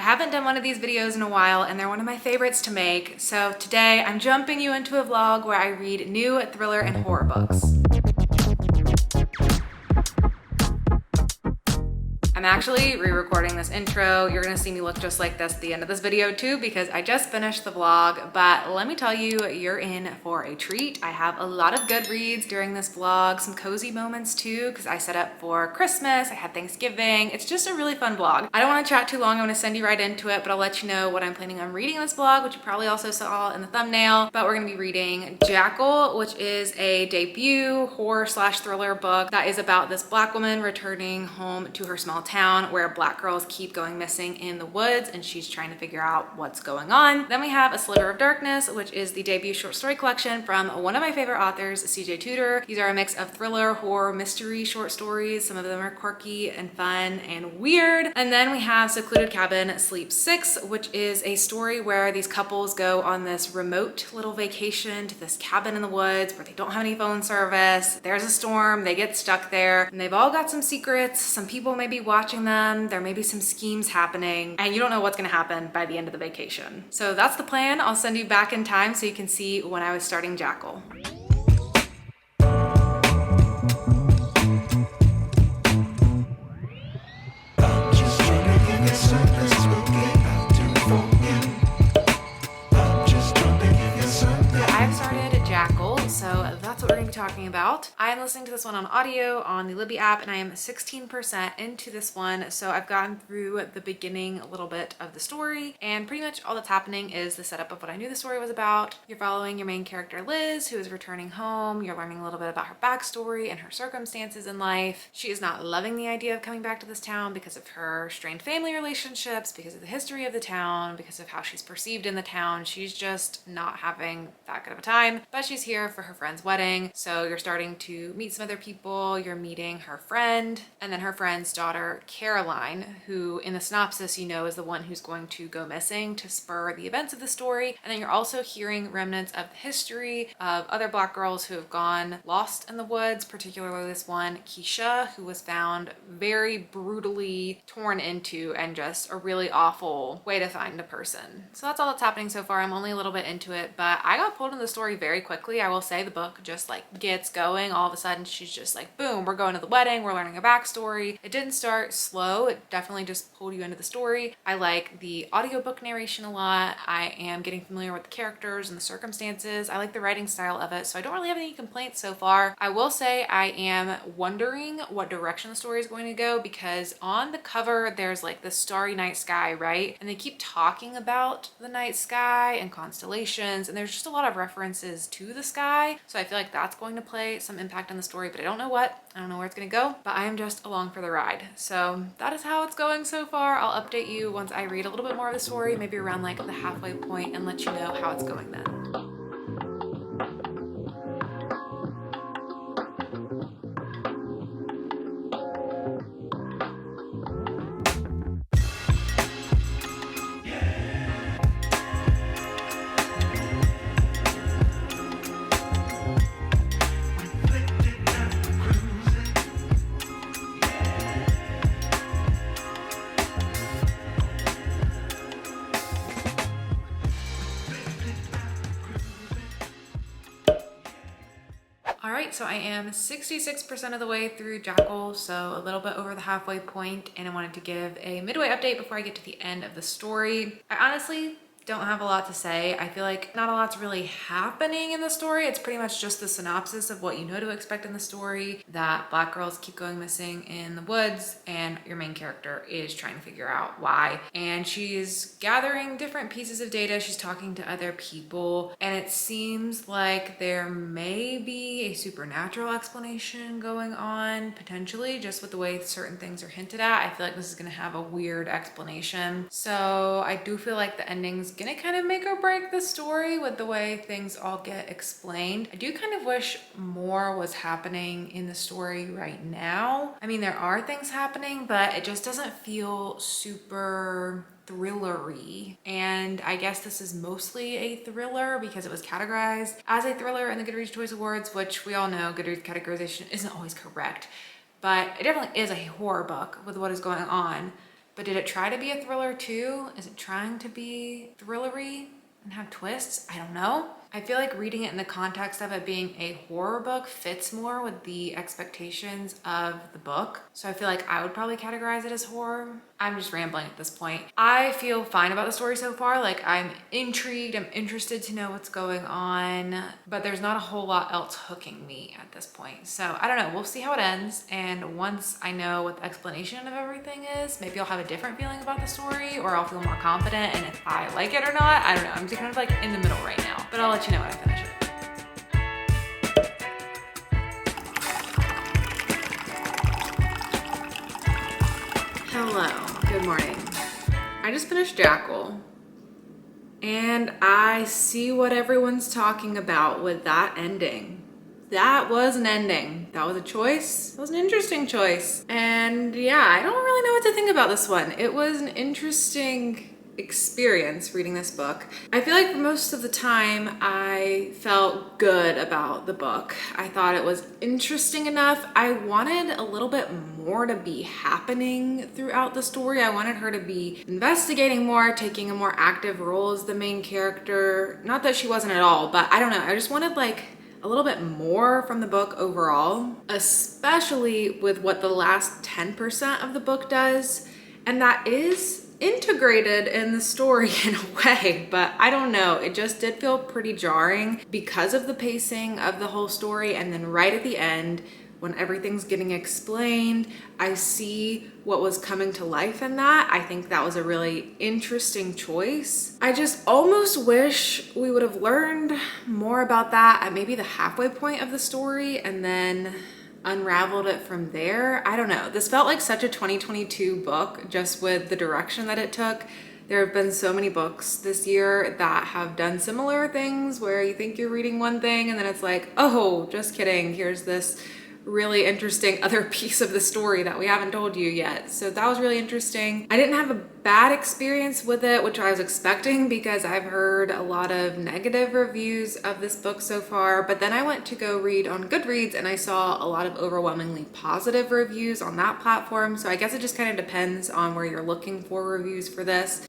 haven't done one of these videos in a while and they're one of my favorites to make. So today I'm jumping you into a vlog where I read new thriller and horror books. I'm actually re-recording this intro. You're gonna see me look just like this at the end of this video too because I just finished the vlog, but let me tell you, you're in for a treat. I have a lot of good reads during this vlog, some cozy moments too, because I set up for Christmas, I had Thanksgiving. It's just a really fun vlog. I don't wanna chat too long, I'm gonna send you right into it, but I'll let you know what I'm planning on reading in this vlog, which you probably also saw in the thumbnail, but we're gonna be reading Jackal, which is a debut horror/thriller book that is about this Black woman returning home to her small town where Black girls keep going missing in the woods and she's trying to figure out what's going on. Then we have A Sliver of Darkness, which is the debut short story collection from one of my favorite authors, CJ Tudor. These are a mix of thriller, horror, mystery short stories. Some of them are quirky and fun and weird. And then we have Secluded Cabin Sleep 6, which is a story where these couples go on this remote little vacation to this cabin in the woods where they don't have any phone service. There's a storm, they get stuck there, and they've all got some secrets. Some people may be watching them, there may be some schemes happening, and you don't know what's gonna happen by the end of the vacation. So that's the plan. I'll send you back in time so you can see when I was starting Jackal. I've started Jackal, so that's what we're gonna be talking about. I am listening to this one on audio on the Libby app and I am 16% into this one. So I've gotten through the beginning a little bit of the story and pretty much all that's happening is the setup of what I knew the story was about. You're following your main character Liz, who is returning home. You're learning a little bit about her backstory and her circumstances in life. She is not loving the idea of coming back to this town because of her strained family relationships, because of the history of the town, because of how she's perceived in the town. She's just not having that good of a time, but she's here for her friend's wedding. So you're starting to meet some other people. You're meeting her friend and then her friend's daughter, Caroline, who in the synopsis, you know, is the one who's going to go missing to spur the events of the story. And then you're also hearing remnants of the history of other Black girls who have gone lost in the woods, particularly this one, Keisha, who was found very brutally torn into and just a really awful way to find a person. So that's all that's happening so far. I'm only a little bit into it, but I got pulled into the story very quickly. I will say the book just like gets going. All of a sudden she's just like, boom, we're going to the wedding, we're learning a backstory. It didn't start slow, it definitely just pulled you into the story. I like the audiobook narration a lot. I am getting familiar with the characters and the circumstances. I like the writing style of it, so I don't really have any complaints so far. I will say I am wondering what direction the story is going to go because on the cover there's like the starry night sky, right? And they keep talking about the night sky and constellations, and there's just a lot of references to the sky. So I feel like that's going to play some impact on the story, but I don't know what. I don't know where it's gonna go, but I am just along for the ride. So that is how it's going so far. I'll update you once I read a little bit more of the story, maybe around like the halfway point, and let you know how it's going then. So I am 66% of the way through Jackal, so a little bit over the halfway point, and I wanted to give a midway update before I get to the end of the story. I honestly don't have a lot to say. I feel like not a lot's really happening in the story. It's pretty much just the synopsis of what you know to expect in the story, that Black girls keep going missing in the woods and your main character is trying to figure out why. And she's gathering different pieces of data. She's talking to other people, and it seems like there may be a supernatural explanation going on, potentially, just with the way certain things are hinted at. I feel like this is gonna have a weird explanation. So I do feel like the ending's gonna kind of make or break the story with the way things all get explained. I do kind of wish more was happening in the story right now. I mean, there are things happening, but it just doesn't feel super thrillery. And I guess this is mostly a thriller because it was categorized as a thriller in the Goodreads Choice Awards, which we all know Goodreads categorization isn't always correct, but it definitely is a horror book with what is going on. But did it try to be a thriller too? Is it trying to be thrillery and have twists? I don't know. I feel like reading it in the context of it being a horror book fits more with the expectations of the book. So I feel like I would probably categorize it as horror. I'm just rambling at this point. I feel fine about the story so far. Like, I'm intrigued, I'm interested to know what's going on, but there's not a whole lot else hooking me at this point. So I don't know, we'll see how it ends. And once I know what the explanation of everything is, maybe I'll have a different feeling about the story, or I'll feel more confident. And if I like it or not, I don't know. I'm just kind of like in the middle right now, but I'll let you know when I finish it. Hello, good morning. I just finished Jackal, and I see what everyone's talking about with that ending. That was an ending. That was a choice. It was an interesting choice. And yeah, I don't really know what to think about this one. It was an interesting experience reading this book. I feel like for most of the time I felt good about the book. I thought it was interesting enough. I wanted a little bit more to be happening throughout the story. I wanted her to be investigating more, taking a more active role as the main character. Not that she wasn't at all, but I don't know. I just wanted like a little bit more from the book overall, especially with what the last 10% of the book does. And that is integrated in the story in a way, but I don't know. It just did feel pretty jarring because of the pacing of the whole story. And then right at the end, when everything's getting explained, I see what was coming to life in that. I think that was a really interesting choice. I just almost wish we would have learned more about that at maybe the halfway point of the story and then unraveled it from there. I don't know. This felt like such a 2022 book just with the direction that it took. There have been so many books this year that have done similar things where you think you're reading one thing and then it's like, oh, just kidding. Here's this really interesting other piece of the story that we haven't told you yet. So that was really interesting. I didn't have a bad experience with it, which I was expecting because I've heard a lot of negative reviews of this book so far. But then I went to go read on Goodreads and I saw a lot of overwhelmingly positive reviews on that platform. So I guess it just kind of depends on where you're looking for reviews for this.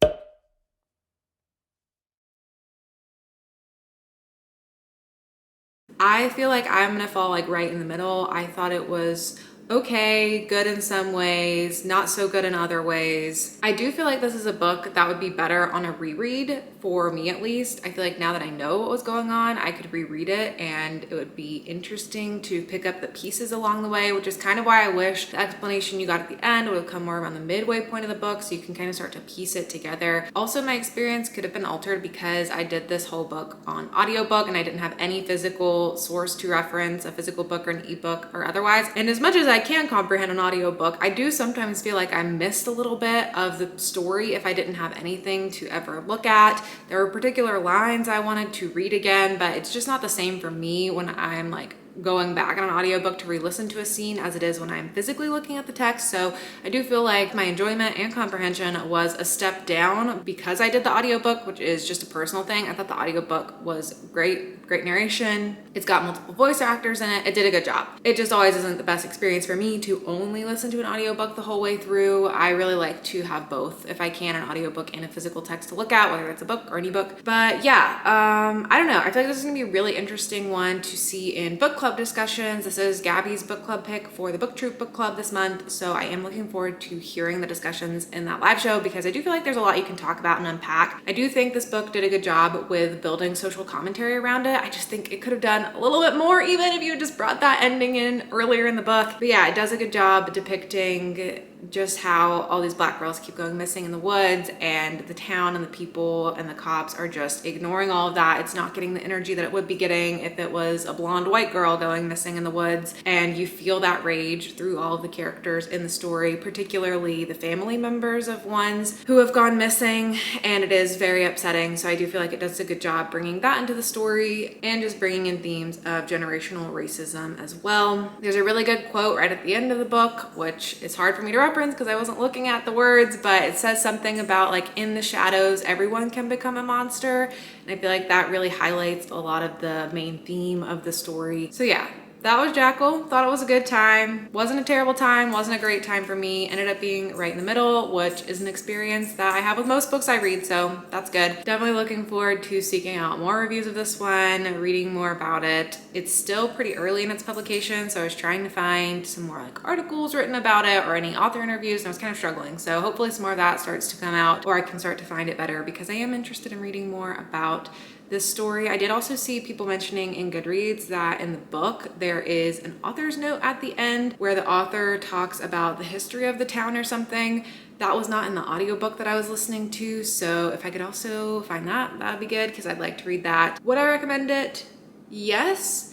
I feel like I'm gonna fall like right in the middle. I thought it was okay, good in some ways, not so good in other ways. I do feel like this is a book that would be better on a reread, for me at least. I feel like now that I know what was going on, I could reread it and it would be interesting to pick up the pieces along the way, which is kind of why I wish the explanation you got at the end would have come more around the midway point of the book so you can kind of start to piece it together. Also, my experience could have been altered because I did this whole book on audiobook and I didn't have any physical source to reference, a physical book or an ebook or otherwise. And as much as I can comprehend an audiobook, I do sometimes feel like I missed a little bit of the story if I didn't have anything to ever look at. There were particular lines I wanted to read again, but it's just not the same for me when I'm like going back on an audiobook to re-listen to a scene as it is when I'm physically looking at the text. So I do feel like my enjoyment and comprehension was a step down because I did the audiobook, which is just a personal thing. I thought the audiobook was great narration. It's got multiple voice actors in it. It did a good job. It just always isn't the best experience for me to only listen to an audiobook the whole way through. I really like to have both, if I can, an audiobook and a physical text to look at, whether it's a book or an ebook. But yeah, I don't know. I feel like this is gonna be a really interesting one to see in book club discussions. This is Gabby's book club pick for the Book Troop book club this month, so I am looking forward to hearing the discussions in that live show because I do feel like there's a lot you can talk about and unpack. I do think this book did a good job with building social commentary around it. I just think it could have done a little bit more even if you had just brought that ending in earlier in the book. But yeah, it does a good job depicting just how all these black girls keep going missing in the woods and the town and the people and the cops are just ignoring all of that. It's not getting the energy that it would be getting if it was a blonde white girl going missing in the woods. And you feel that rage through all of the characters in the story, particularly the family members of ones who have gone missing, and it is very upsetting. So I do feel like it does a good job bringing that into the story and just bringing in themes of generational racism as well. There's a really good quote right at the end of the book, which is hard for me to reference because I wasn't looking at the words, but it says something about like in the shadows everyone can become a monster, and I feel like that really highlights a lot of the main theme of the story. So yeah, that was Jackal. Thought it was a good time. Wasn't a terrible time, wasn't a great time for me. Ended up being right in the middle, which is an experience that I have with most books I read, so that's good. Definitely looking forward to seeking out more reviews of this one, reading more about it. It's still pretty early in its publication, so I was trying to find some more like articles written about it or any author interviews, and I was kind of struggling. So hopefully some more of that starts to come out, or I can start to find it better, because I am interested in reading more about this story. I did also see people mentioning in Goodreads that in the book there is an author's note at the end where the author talks about the history of the town or something. That was not in the audiobook that I was listening to, so if I could also find that, that'd be good, because I'd like to read that. Would I recommend it? Yes.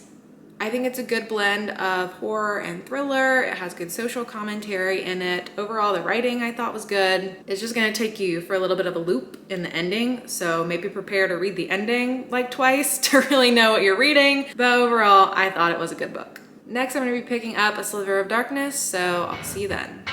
I think it's a good blend of horror and thriller. It has good social commentary in it. Overall, the writing I thought was good. It's just gonna take you for a little bit of a loop in the ending, so maybe prepare to read the ending like twice to really know what you're reading. But overall, I thought it was a good book. Next, I'm gonna be picking up A Sliver of Darkness, so I'll see you then.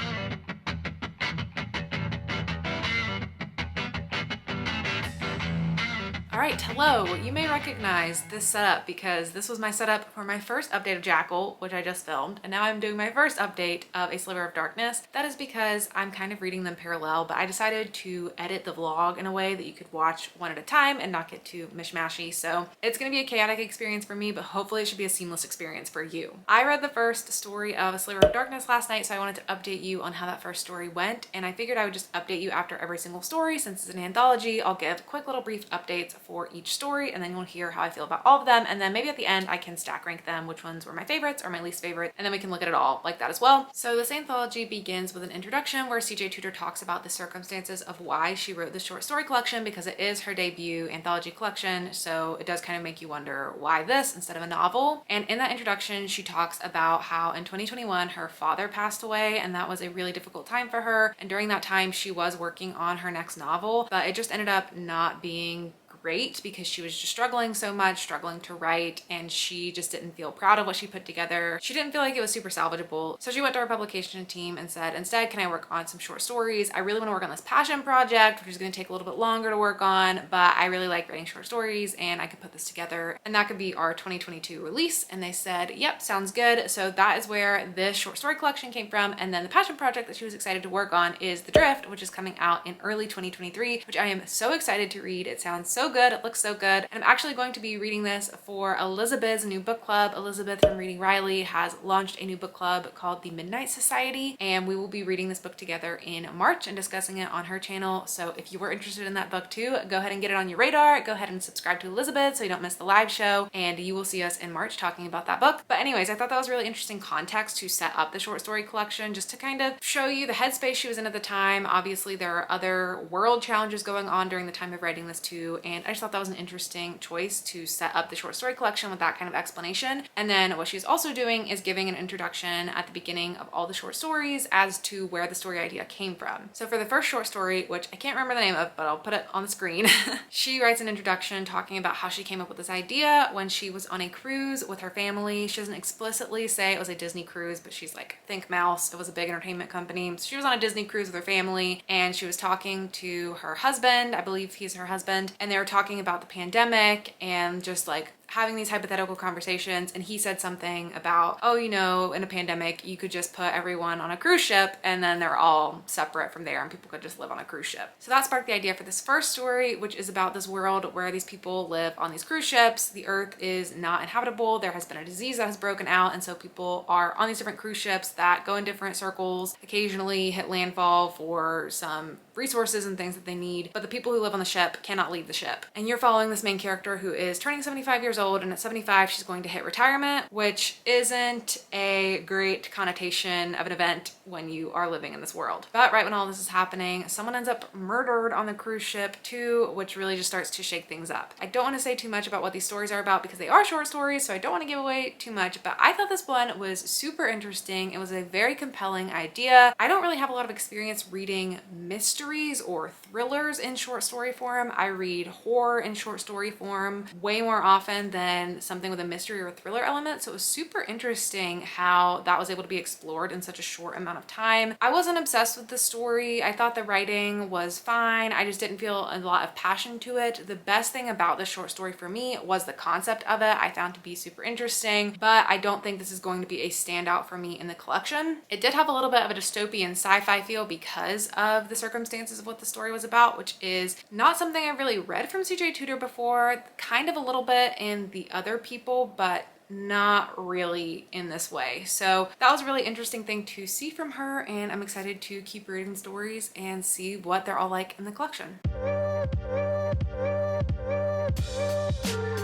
All right, hello. You may recognize this setup because this was my setup for my first update of Jackal, which I just filmed, and now I'm doing my first update of A Sliver of Darkness. That is because I'm kind of reading them parallel, but I decided to edit the vlog in a way that you could watch one at a time and not get too mishmashy. So it's gonna be a chaotic experience for me, but hopefully it should be a seamless experience for you. I read the first story of A Sliver of Darkness last night, so I wanted to update you on how that first story went, and I figured I would just update you after every single story. Since it's an anthology, I'll give quick little brief updates for each story, and then you'll hear how I feel about all of them, and then maybe at the end I can stack rank them, which ones were my favorites or my least favorite, and then we can look at it all like that as well. So this anthology begins with an introduction where CJ Tudor talks about the circumstances of why she wrote the short story collection, because it is her debut anthology collection, so it does kind of make you wonder why this instead of a novel. And in that introduction she talks about how in 2021 her father passed away, and that was a really difficult time for her, and during that time she was working on her next novel, but it just ended up not being great because she was just struggling so much, struggling to write, and she just didn't feel proud of what she put together. She didn't feel like it was super salvageable. So she went to her publication team and said, instead, can I work on some short stories? I really want to work on this passion project, which is going to take a little bit longer to work on, but I really like writing short stories and I could put this together and that could be our 2022 release. And they said, yep, sounds good. So that is where this short story collection came from. And then the passion project that she was excited to work on is The Drift, which is coming out in early 2023, which I am so excited to read. It sounds so good. It looks so good. And I'm actually going to be reading this for Elizabeth's new book club. Elizabeth from Reading Riley has launched a new book club called the Midnight Society, and we will be reading this book together in March and discussing it on her channel. So if you were interested in that book too, go ahead and get it on your radar. Go ahead and subscribe to Elizabeth so you don't miss the live show, and you will see us in March talking about that book. But anyways, I thought that was really interesting context to set up the short story collection, just to kind of show you the headspace she was in at the time. Obviously there are other world challenges going on during the time of writing this too, and I just thought that was an interesting choice to set up the short story collection with that kind of explanation. And then what she's also doing is giving an introduction at the beginning of all the short stories as to where the story idea came from. So for the first short story, which I can't remember the name of, but I'll put it on the screen, she writes an introduction talking about how she came up with this idea when she was on a cruise with her family. She doesn't explicitly say it was a Disney cruise, but she's like, think mouse, it was a big entertainment company. So she was on a Disney cruise with her family, and she was talking to her husband, I believe he's her husband, and they were talking about the pandemic and just like having these hypothetical conversations, and he said something about, oh, you know, in a pandemic you could just put everyone on a cruise ship and then they're all separate from there and people could just live on a cruise ship. So that sparked the idea for this first story, which is about this world where these people live on these cruise ships. The earth is not inhabitable. There has been a disease that has broken out, and so people are on these different cruise ships that go in different circles, occasionally hit landfall for some resources and things that they need, but the people who live on the ship cannot leave the ship. And you're following this main character who is turning 75 years old, and at 75 she's going to hit retirement, which isn't a great connotation of an event when you are living in this world. But right when all this is happening, someone ends up murdered on the cruise ship too, which really just starts to shake things up. I don't want to say too much about what these stories are about because they are short stories, so I don't want to give away too much, but I thought this one was super interesting. It was a very compelling idea. I don't really have a lot of experience reading mysteries or thrillers in short story form. I read horror in short story form way more often and then something with a mystery or thriller element. So it was super interesting how that was able to be explored in such a short amount of time. I wasn't obsessed with the story. I thought the writing was fine. I just didn't feel a lot of passion to it. The best thing about this short story for me was the concept of it. I found to be super interesting, but I don't think this is going to be a standout for me in the collection. It did have a little bit of a dystopian sci-fi feel because of the circumstances of what the story was about, which is not something I've really read from CJ Tudor before. Kind of a little bit in The Other People, but not really in this way. So that was a really interesting thing to see from her, and I'm excited to keep reading stories and see what they're all like in the collection.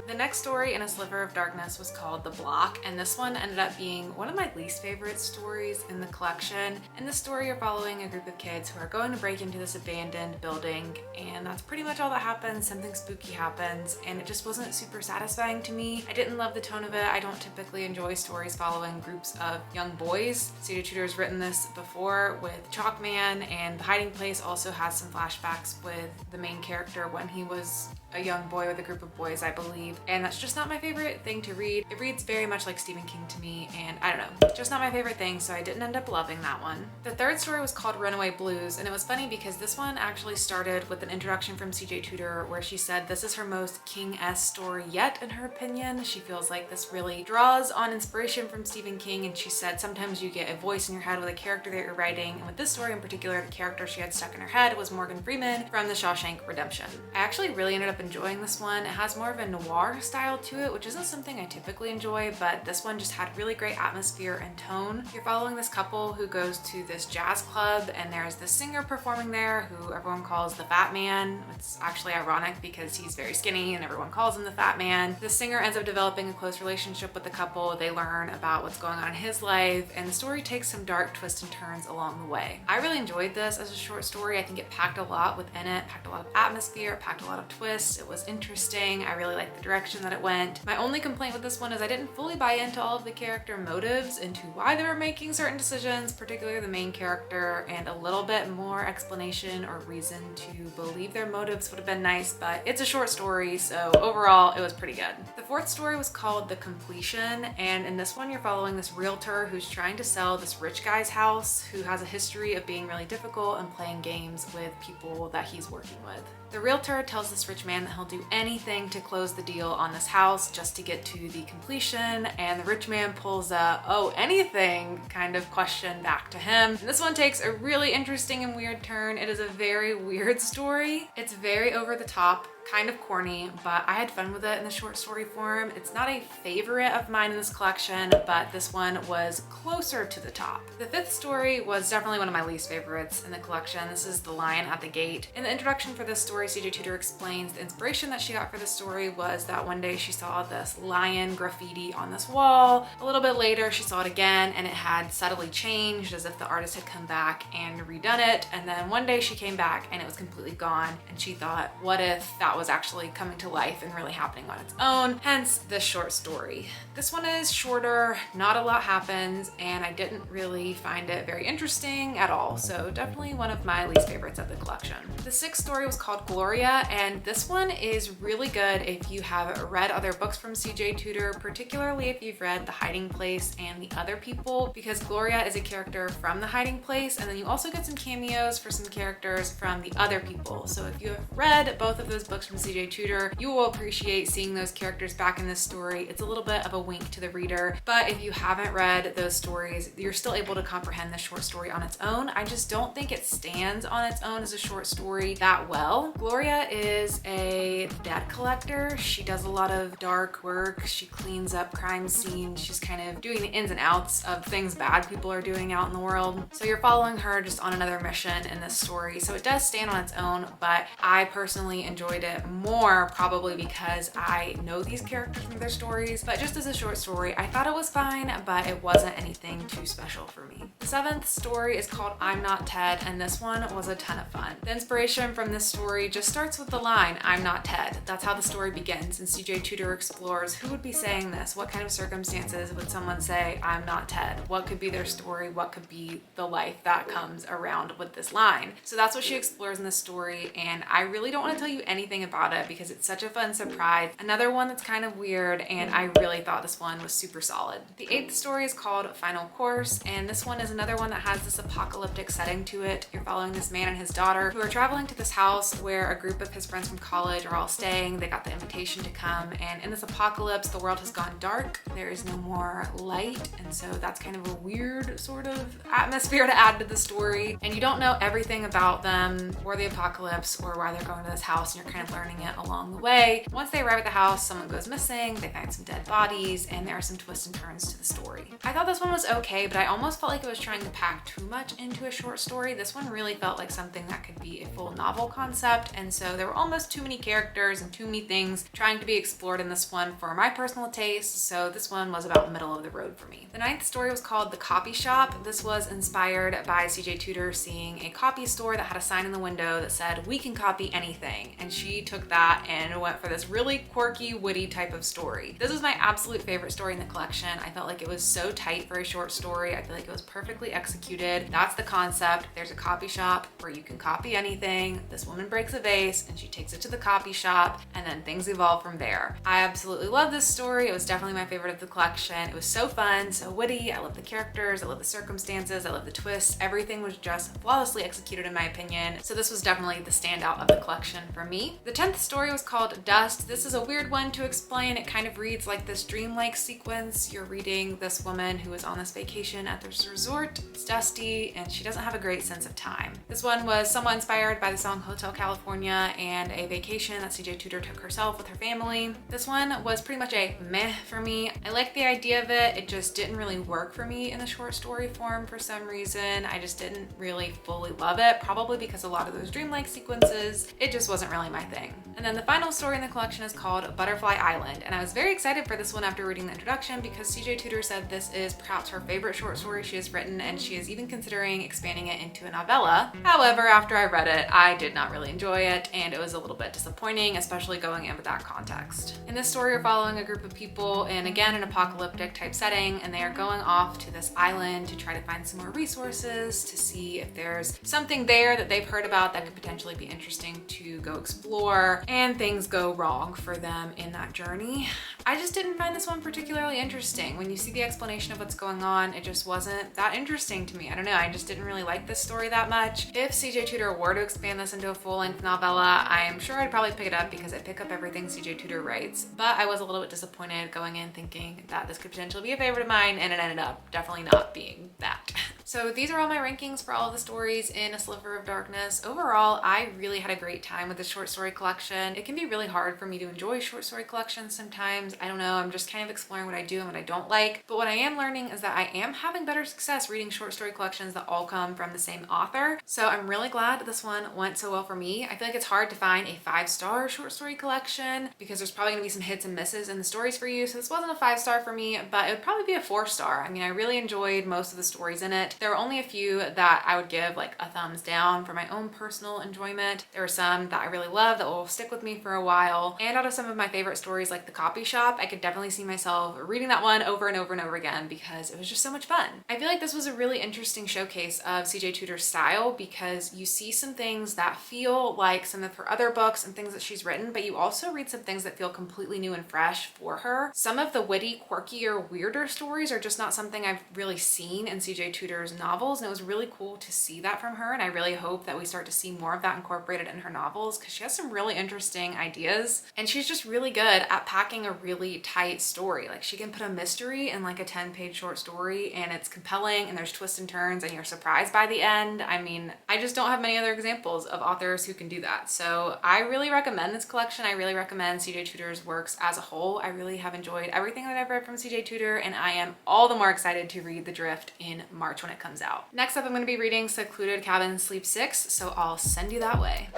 The next story in A Sliver of Darkness was called The Block, and this one ended up being one of my least favorite stories in the collection. In this story, you're following a group of kids who are going to break into this abandoned building, and that's pretty much all that happens. Something spooky happens, and it just wasn't super satisfying to me. I didn't love the tone of it. I don't typically enjoy stories following groups of young boys. CJ Tudor's written this before with Chalkman, and The Hiding Place also has some flashbacks with the main character when he was a young boy with a group of boys, I believe, and that's just not my favorite thing to read. It reads very much like Stephen King to me, and I don't know, just not my favorite thing, so I didn't end up loving that one. The third story was called Runaway Blues, and it was funny because this one actually started with an introduction from CJ Tudor where she said this is her most King-esque story yet, in her opinion. She feels like this really draws on inspiration from Stephen King, and she said sometimes you get a voice in your head with a character that you're writing, and with this story in particular, the character she had stuck in her head was Morgan Freeman from The Shawshank Redemption. I actually really ended up enjoying this one. It has more of a noir style to it, which isn't something I typically enjoy, but this one just had really great atmosphere and tone. You're following this couple who goes to this jazz club, and there's this singer performing there who everyone calls the Fat Man. It's actually ironic because he's very skinny and everyone calls him the Fat Man. The singer ends up developing a close relationship with the couple. They learn about what's going on in his life, and the story takes some dark twists and turns along the way. I really enjoyed this as a short story. I think it packed a lot within it, packed a lot of atmosphere, it packed a lot of twists. It was interesting. I really liked the direction that it went. My only complaint with this one is I didn't fully buy into all of the character motives, into why they were making certain decisions, particularly the main character, and a little bit more explanation or reason to believe their motives would have been nice, but it's a short story, so overall it was pretty good. The fourth story was called The Completion, and in this one you're following this realtor who's trying to sell this rich guy's house who has a history of being really difficult and playing games with people that he's working with. The realtor tells this rich man that he'll do anything to close the deal on this house just to get to the completion, and the rich man pulls a "oh, anything" kind of question back to him. And this one takes a really interesting and weird turn. It is a very weird story. It's very over the top, kind of corny, but I had fun with it in the short story form. It's not a favorite of mine in this collection, but this one was closer to the top. The fifth story was definitely one of my least favorites in the collection. This is The Lion at the Gate. In the introduction for this story, CJ Tudor explains the inspiration that she got for this story was that one day she saw this lion graffiti on this wall. A little bit later, she saw it again, and it had subtly changed as if the artist had come back and redone it. And then one day she came back and it was completely gone, and she thought, what if that was actually coming to life and really happening on its own, hence this short story. This one is shorter, not a lot happens, and I didn't really find it very interesting at all, so definitely one of my least favorites of the collection. The sixth story was called Gloria, and this one is really good if you have read other books from CJ Tudor, particularly if you've read The Hiding Place and The Other People, because Gloria is a character from The Hiding Place, and then you also get some cameos for some characters from The Other People. So if you have read both of those books from CJ Tudor, you will appreciate seeing those characters back in this story. It's a little bit of a wink to the reader, but if you haven't read those stories, you're still able to comprehend the short story on its own. I just don't think it stands on its own as a short story that well. Gloria is a debt collector. She does a lot of dark work. She cleans up crime scenes. She's kind of doing the ins and outs of things bad people are doing out in the world. So you're following her just on another mission in this story. So it does stand on its own, but I personally enjoyed it more probably because I know these characters from their stories, but just as a short story, I thought it was fine, but it wasn't anything too special for me. The seventh story is called I'm Not Ted, and this one was a ton of fun. The inspiration from this story just starts with the line, I'm not Ted. That's how the story begins, and CJ Tudor explores who would be saying this, what kind of circumstances would someone say, I'm not Ted? What could be their story? What could be the life that comes around with this line? So that's what she explores in this story. and I really don't want to tell you anything about it because it's such a fun surprise. Another one that's kind of weird, and I really thought this one was super solid. The 8th story is called Final Course, and this one is another one that has this apocalyptic setting to it. You're following this man and his daughter who are traveling to this house where a group of his friends from college are all staying. They got the invitation to come, and in this apocalypse, the world has gone dark. There is no more light, and so that's kind of a weird sort of atmosphere to add to the story. And you don't know everything about them or the apocalypse or why they're going to this house, and you're kind of learning it along the way. Once they arrive at the house, someone goes missing, they find some dead bodies, and there are some twists and turns to the story. I thought this one was okay, but I almost felt like it was trying to pack too much into a short story. This one really felt like something that could be a full novel concept, and so there were almost too many characters and too many things trying to be explored in this one for my personal taste, so this one was about middle of the road for me. The 9th story was called The Copy Shop. This was inspired by CJ Tudor seeing a copy store that had a sign in the window that said, "We can copy anything," and she took that and went for this really quirky, witty type of story. This was my absolute favorite story in the collection. I felt like it was so tight for a short story. I feel like it was perfectly executed. That's the concept. There's a copy shop where you can copy anything. This woman breaks a vase and she takes it to the copy shop, and then things evolve from there. I absolutely love this story. It was definitely my favorite of the collection. It was so fun, so witty. I love the characters, I love the circumstances, I love the twists. Everything was just flawlessly executed in my opinion. So this was definitely the standout of the collection for me. The 10th story was called Dust. This is a weird one to explain. It kind of reads like this dreamlike sequence. You're reading this woman who is on this vacation at this resort. It's dusty and she doesn't have a great sense of time. This one was somewhat inspired by the song Hotel California and a vacation that CJ Tudor took herself with her family. This one was pretty much a meh for me. I liked the idea of it. It just didn't really work for me in the short story form for some reason. I just didn't really fully love it, probably because a lot of those dreamlike sequences, it just wasn't really my thing. And then the final story in the collection is called Butterfly Island, and I was very excited for this one after reading the introduction because CJ Tudor said this is perhaps her favorite short story she has written, and she is even considering expanding it into a novella. However, after I read it, I did not really enjoy it, and it was a little bit disappointing, especially going in with that context. In this story, you're following a group of people in, again, an apocalyptic type setting, and they are going off to this island to try to find some more resources to see if there's something there that they've heard about that could potentially be interesting to go explore, and things go wrong for them in that journey. I just didn't find this one particularly interesting. When you see the explanation of what's going on, it just wasn't that interesting to me. I don't know, I just didn't really like this story that much. If CJ Tudor were to expand this into a full-length novella, I'm sure I'd probably pick it up because I pick up everything CJ Tudor writes, but I was a little bit disappointed going in thinking that this could potentially be a favorite of mine, and it ended up definitely not being that. So these are all my rankings for all of the stories in A Sliver of Darkness. Overall, I really had a great time with this short story collection. It can be really hard for me to enjoy short story collections sometimes. I don't know, I'm just kind of exploring what I do and what I don't like. But what I am learning is that I am having better success reading short story collections that all come from the same author. So I'm really glad that this one went so well for me. I feel like it's hard to find a 5-star short story collection because there's probably gonna be some hits and misses in the stories for you. So this wasn't a 5-star for me, but it would probably be a 4-star. I mean, I really enjoyed most of the stories in it. There were only a few that I would give like a thumbs down for my own personal enjoyment. There were some that I really love that will stick with me for a while. And out of some of my favorite stories like The Copy Shop, I could definitely see myself reading that one over and over and over again because it was just so much fun. I feel like this was a really interesting showcase of CJ Tudor's style because you see some things that feel like some of her other books and things that she's written, but you also read some things that feel completely new and fresh for her. Some of the witty, quirkier, weirder stories are just not something I've really seen in CJ Tudor's novels, and it was really cool to see that from her, and I really hope that we start to see more of that incorporated in her novels because she has some really interesting ideas, and she's just really good at packing a really tight story. Like, she can put a mystery in like a 10-page short story, and it's compelling, and there's twists and turns, and you're surprised by the end. I mean, I just don't have many other examples of authors who can do that. So I really recommend this collection. I really recommend CJ Tudor's works as a whole. I really have enjoyed everything that I've read from CJ Tudor, and I am all the more excited to read The Drift in March when it comes out. Next up, I'm going to be reading Secluded Cabin Sleep 6, so I'll send you that way.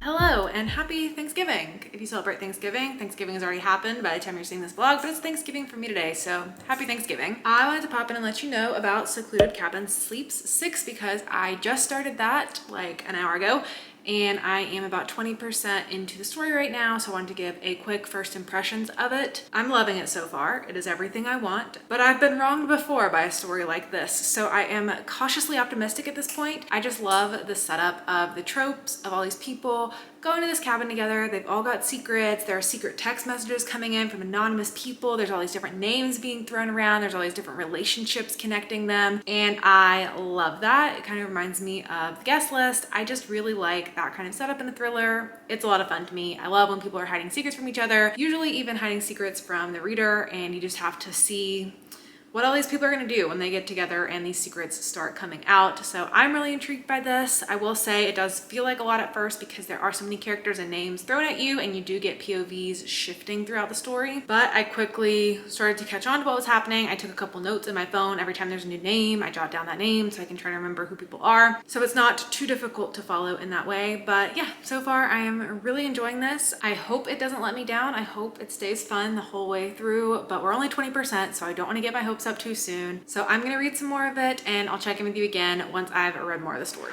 Hello and happy Thanksgiving. If you celebrate Thanksgiving, Thanksgiving has already happened by the time you're seeing this vlog, but it's Thanksgiving for me today, so happy Thanksgiving. I wanted to pop in and let you know about Secluded Cabin Sleep 6 because I just started that like an hour ago, and I am about 20% into the story right now, so I wanted to give a quick first impressions of it. I'm loving it so far. It is everything I want, but I've been wronged before by a story like this, so I am cautiously optimistic at this point. I just love the setup of the tropes of all these people going to this cabin together. They've all got secrets. There are secret text messages coming in from anonymous people. There's all these different names being thrown around. There's all these different relationships connecting them. And I love that. It kind of reminds me of The Guest List. I just really like that kind of setup in a thriller. It's a lot of fun to me. I love when people are hiding secrets from each other, usually even hiding secrets from the reader, and you just have to see what all these people are going to do when they get together and these secrets start coming out. So I'm really intrigued by this. I will say it does feel like a lot at first because there are so many characters and names thrown at you, and you do get POVs shifting throughout the story. But I quickly started to catch on to what was happening. I took a couple notes in my phone. Every time there's a new name, I jot down that name so I can try to remember who people are. So it's not too difficult to follow in that way. But yeah, so far I am really enjoying this. I hope it doesn't let me down. I hope it stays fun the whole way through, but we're only 20%, so I don't want to get my hopes up too soon. So I'm gonna read some more of it, and I'll check in with you again once I've read more of the story.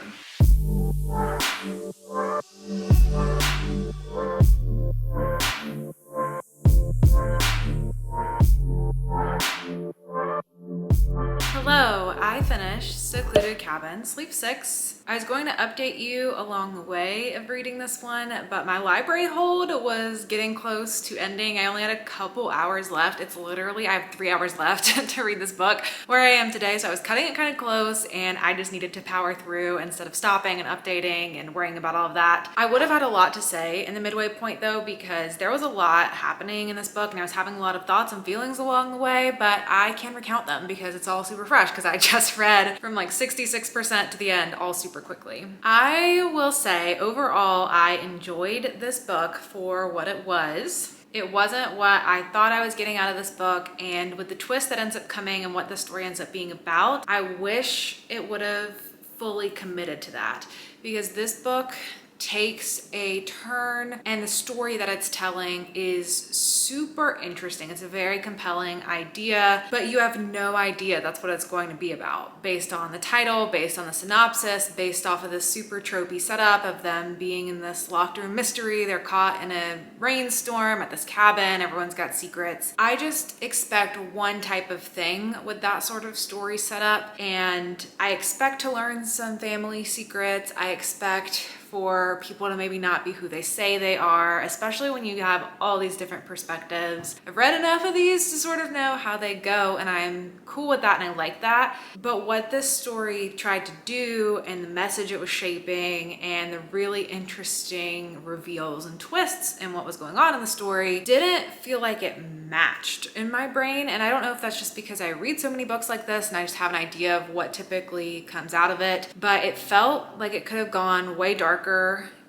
Hello, I finished Secluded Cabin, Sleep 6. I was going to update you along the way of reading this one, but my library hold was getting close to ending. I only had a couple hours left. It's literally, I have 3 hours left to read this book where I am today, so I was cutting it kind of close, and I just needed to power through instead of stopping and updating and worrying about all of that. I would have had a lot to say in the midway point though, because there was a lot happening in this book, and I was having a lot of thoughts and feelings along the way, but I can recount them because it's all super fresh because I just read from like 66% to the end all super quickly. I will say overall I enjoyed this book for what it was. It wasn't what I thought I was getting out of this book, and with the twist that ends up coming and what the story ends up being about, I wish it would have fully committed to that, because this book takes a turn and the story that it's telling is super interesting. It's a very compelling idea, but you have no idea that's what it's going to be about based on the title, based on the synopsis, based off of this super tropey setup of them being in this locked room mystery. They're caught in a rainstorm at this cabin. Everyone's got secrets. I just expect one type of thing with that sort of story setup, and I expect to learn some family secrets. I expect for people to maybe not be who they say they are, especially when you have all these different perspectives. I've read enough of these to sort of know how they go, and I'm cool with that and I like that. But what this story tried to do and the message it was shaping and the really interesting reveals and twists and what was going on in the story didn't feel like it matched in my brain. And I don't know if that's just because I read so many books like this and I just have an idea of what typically comes out of it, but it felt like it could have gone way darker.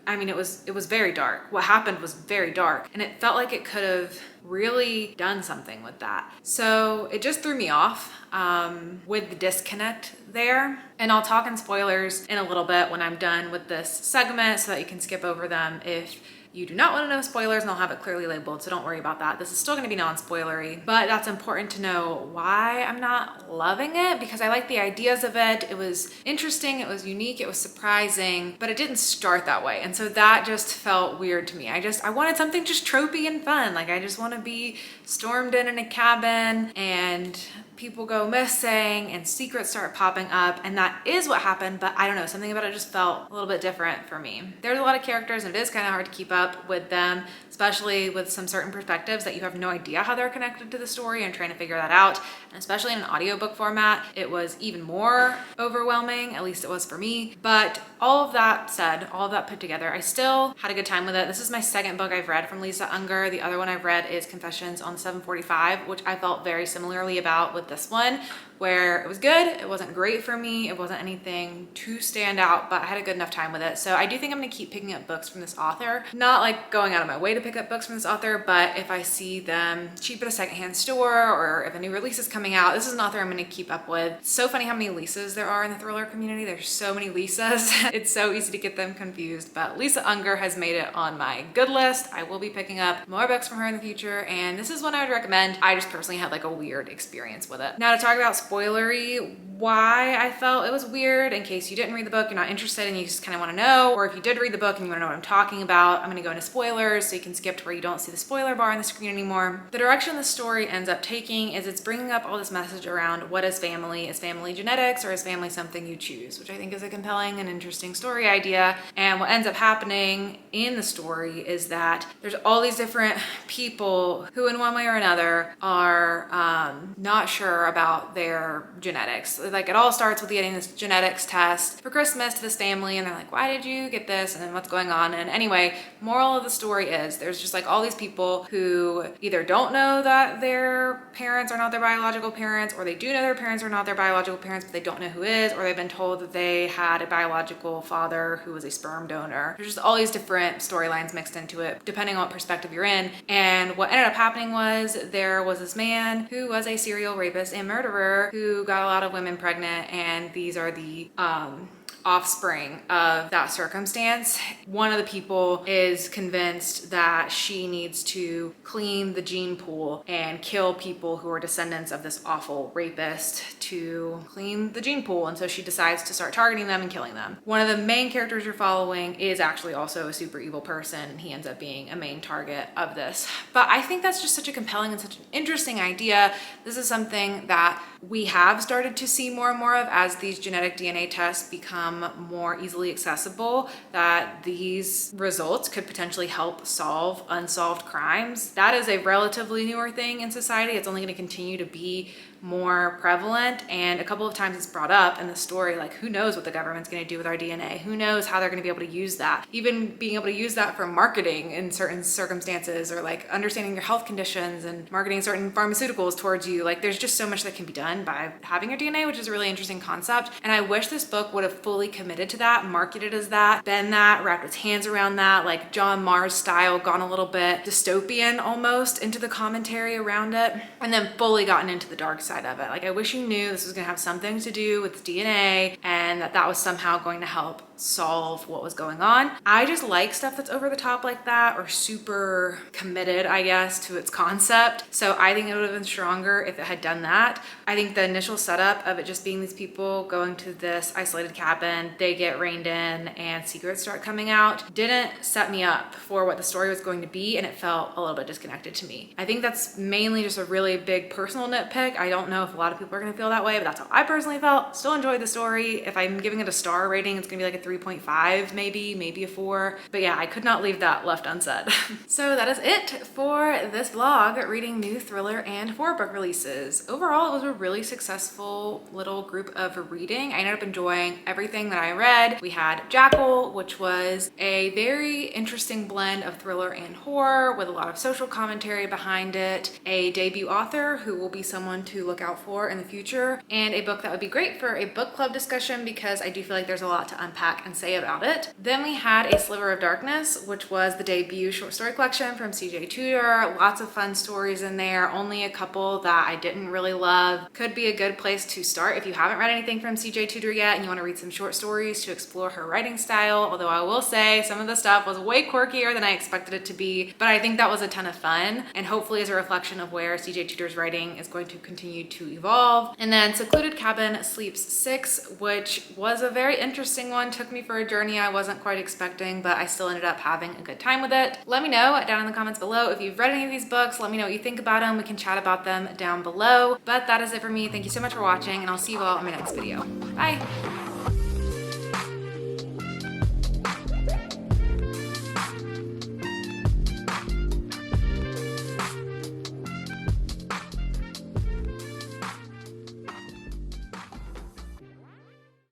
I mean, it was very dark. What happened was very dark, and it felt like it could have really done something with that. So it just threw me off with the disconnect there. And I'll talk in spoilers in a little bit when I'm done with this segment so that you can skip over them if you do not want to know spoilers, and I'll have it clearly labeled, so don't worry about that. This is still going to be non-spoilery, but that's important to know why I'm not loving it, because I like the ideas of it. It was interesting, it was unique, it was surprising, but it didn't start that way. And so that just felt weird to me. I wanted something just tropey and fun. Like, I just want to be stormed in a cabin and people go missing and secrets start popping up, and that is what happened, but I don't know, something about it just felt a little bit different for me. There's a lot of characters and it is kind of hard to keep up with them, especially with some certain perspectives that you have no idea how they're connected to the story and trying to figure that out. And especially in an audiobook format, it was even more overwhelming, at least it was for me. But all of that said, all of that put together, I still had a good time with it. This is my second book I've read from Lisa Unger. The other one I've read is Confessions on 745, which I felt very similarly about with this one, where it was good. It wasn't great for me. It wasn't anything to stand out, but I had a good enough time with it. So I do think I'm gonna keep picking up books from this author. Not like going out of my way to pick up books from this author, but if I see them cheap at a secondhand store or if a new release is coming out, this is an author I'm gonna keep up with. It's so funny how many Lisas there are in the thriller community. There's so many Lisas. It's so easy to get them confused, but Lisa Unger has made it on my good list. I will be picking up more books from her in the future, and this is one I would recommend. I just personally had like a weird experience with it. Now to talk about spoilery, why I felt it was weird. In case you didn't read the book, you're not interested and you just kind of want to know, or if you did read the book and you want to know what I'm talking about, I'm going to go into spoilers so you can skip to where you don't see the spoiler bar on the screen anymore. The direction the story ends up taking is it's bringing up all this message around what is family? Is family genetics or is family something you choose? Which I think is a compelling and interesting story idea. And what ends up happening in the story is that there's all these different people who in one way or another are not sure about their genetics. Like it all starts with getting this genetics test for Christmas to this family and they're like, why did you get this? And then what's going on? And anyway, moral of the story is there's just like all these people who either don't know that their parents are not their biological parents, or they do know their parents are not their biological parents, but they don't know who is, or they've been told that they had a biological father who was a sperm donor. There's just all these different storylines mixed into it, depending on what perspective you're in. And what ended up happening was there was this man who was a serial rapist and murderer who got a lot of women pregnant, and these are the offspring of that circumstance. One of the people is convinced that she needs to clean the gene pool and kill people who are descendants of this awful rapist to clean the gene pool. And so she decides to start targeting them and killing them. One of the main characters you're following is actually also a super evil person, and he ends up being a main target of this. But I think that's just such a compelling and such an interesting idea. This is something that we have started to see more and more of as these genetic DNA tests become more easily accessible, that these results could potentially help solve unsolved crimes. That is a relatively newer thing in society. It's only going to continue to be more prevalent, and a couple of times it's brought up in the story, like who knows what the government's going to do with our DNA? Who knows how they're going to be able to use that? Even being able to use that for marketing in certain circumstances, or like understanding your health conditions and marketing certain pharmaceuticals towards you. Like there's just so much that can be done by having your DNA, which is a really interesting concept. And I wish this book would have fully committed to that, marketed as that, been that, wrapped its hands around that, like John Marrs style, gone a little bit dystopian almost into the commentary around it, and then fully gotten into the dark side of it. Like I wish you knew this was going to have something to do with DNA and that was somehow going to help solve what was going on. I just like stuff that's over the top like that, or super committed, I guess, to its concept. So I think it would have been stronger if it had done that. I think the initial setup of it just being these people going to this isolated cabin, they get reined in and secrets start coming out, didn't set me up for what the story was going to be, and it felt a little bit disconnected to me. I think that's mainly just a really big personal nitpick. I don't know if a lot of people are going to feel that way, but that's how I personally felt. Still enjoyed the story. If I'm giving it a star rating, it's going to be like a 3.5, maybe a 4. But yeah, I could not leave that left unsaid. So that is it for this vlog, reading new thriller and horror book releases. Overall, it was a really successful little group of reading. I ended up enjoying everything that I read. We had Jackal, which was a very interesting blend of thriller and horror with a lot of social commentary behind it, a debut author who will be someone to look out for in the future, and a book that would be great for a book club discussion because I do feel like there's a lot to unpack and say about it. Then we had A Sliver of Darkness, which was the debut short story collection from CJ Tudor. Lots of fun stories in there, only a couple that I didn't really love. Could be a good place to start if you haven't read anything from CJ Tudor yet and you want to read some short stories to explore her writing style, although I will say some of the stuff was way quirkier than I expected it to be, but I think that was a ton of fun and hopefully is a reflection of where CJ Tudor's writing is going to continue to evolve. And then Secluded Cabin Sleeps 6, which was a very interesting one, took me for a journey I wasn't quite expecting, but I still ended up having a good time with it. Let me know down in the comments below if you've read any of these books. Let me know what you think about them. We can chat about them down below. But that is it for me. Thank you so much for watching, and I'll see you all in my next video. Bye!